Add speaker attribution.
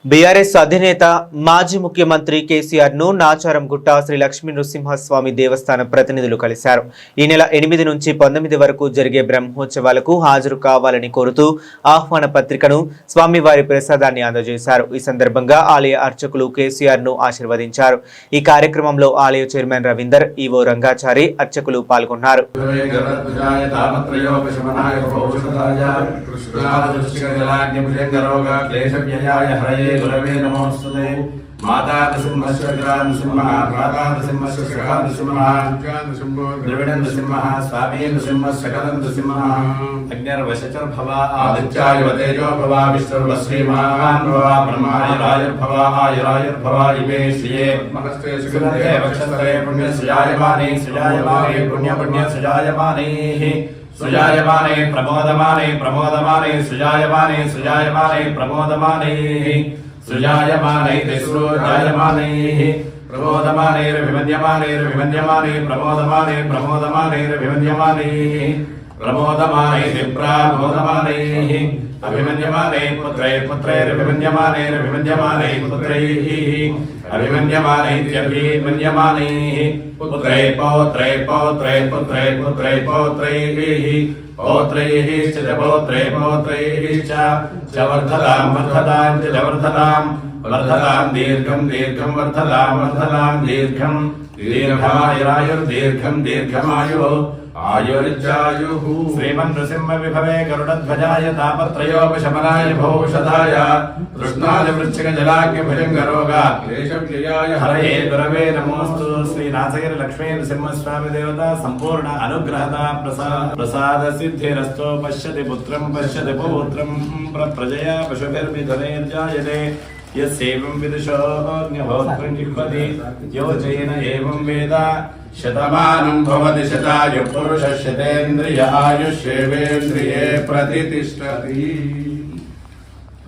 Speaker 1: BRS అధినేత మాజీ ముఖ్యమంత్రి కేసీఆర్ ను నాచారంగుట్ట శ్రీ లక్ష్మీ నృసింహస్వామి దేవస్థానం ప్రతినిధులు కలిశారు. ఈ నెల 8 నుంచి 19 వరకు జరిగే బ్రహ్మోత్సవాలకు హాజరు కావాలని కోరుతూ ఆహ్వాన పత్రికను స్వామివారి ప్రసాదాన్ని అందజేశారు. ఈ సందర్భంగా ఆలయ అర్చకులు కేసీఆర్ ను ఆశీర్వదించారు. ఈ కార్యక్రమంలో ఆలయ చైర్మన్ రవీందర్, ఈవో రంగాచారి, అర్చకులు పాల్గొన్నారు.
Speaker 2: गुरवे नमोस्तुते माता नृसिंहस्य नृसिंहः भ्राता नृसिंहस्य सखा नृसिंहः द्रविड़ नृसिंहः स्वामी नृसिंहस्य नृसिंहः अग्निर्वशचर भवा आदित्याय तेजो भवा विष्णुर्वश्रीमान् भवा ब्रह्माय रायर्भवा आयुरायुर्भवा इमे श्रिये नमस्ते सुगन्धे वक्षस्ते पुण्यसुजायमाने पुण्यसुजायमाने सुजायमाने प्रमोदमाने प्रमोदमाने सुजायमाने सुजायमाने प्रमोदमाने सुजायमाने तिस्रोजायमाने प्रमोदमाने विमन्यमाने विमन्यमाने प्रमोदमाने प्रमोदमाने विमन्यमाने प्रमोदमाने विप्रामोदमाने अभिमन्यमाने पुत्रे पुत्रैर्विमन्यमाने विमन्यमाने पुत्रैः अभिमन्यमाने अभिमन्यमाने पुत्रे पौत्रे पौत्रे पुत्रे पुत्रे पौत्रैः पौत्रैः च पौत्रे पौत्रैः च वर्धतां वर्धतां च वर्धतां वर्धतां दीर्घं दीर्घं वर्धतां वर्धतां दीर्घं दीर्घायुर्दीर्घं दीर्घमायुः आयुर्जायुः श्रीमन् नृसिंह विभवे गरुडध्वजाय तापत्रयोपशमनाय भौषधाय तृष्णाय वृश्चिकजलाग्नि भुजङ्गरोगात् क्लेशव्ययाय हरये गुरवे नमोऽस्तु। श्री नासगिरि लक्ष्मी नृसिंहस्वामी देवता संपूर्ण अनुग्रहता प्रसाद सिद्धिरस्तु। पश्यति पुत्रं पश्यति पौत्रं प्रजया पशुभिर्मिथुनैर्जायते यस्यैवं विदुषोऽग्निहोत्रं जिह्वति यो जैन एवं वेद शतमानं भवति शतायुः पुरुषः शतेन्द्रिय आयुष्येवेन्द्रिये प्रतितिष्ठति।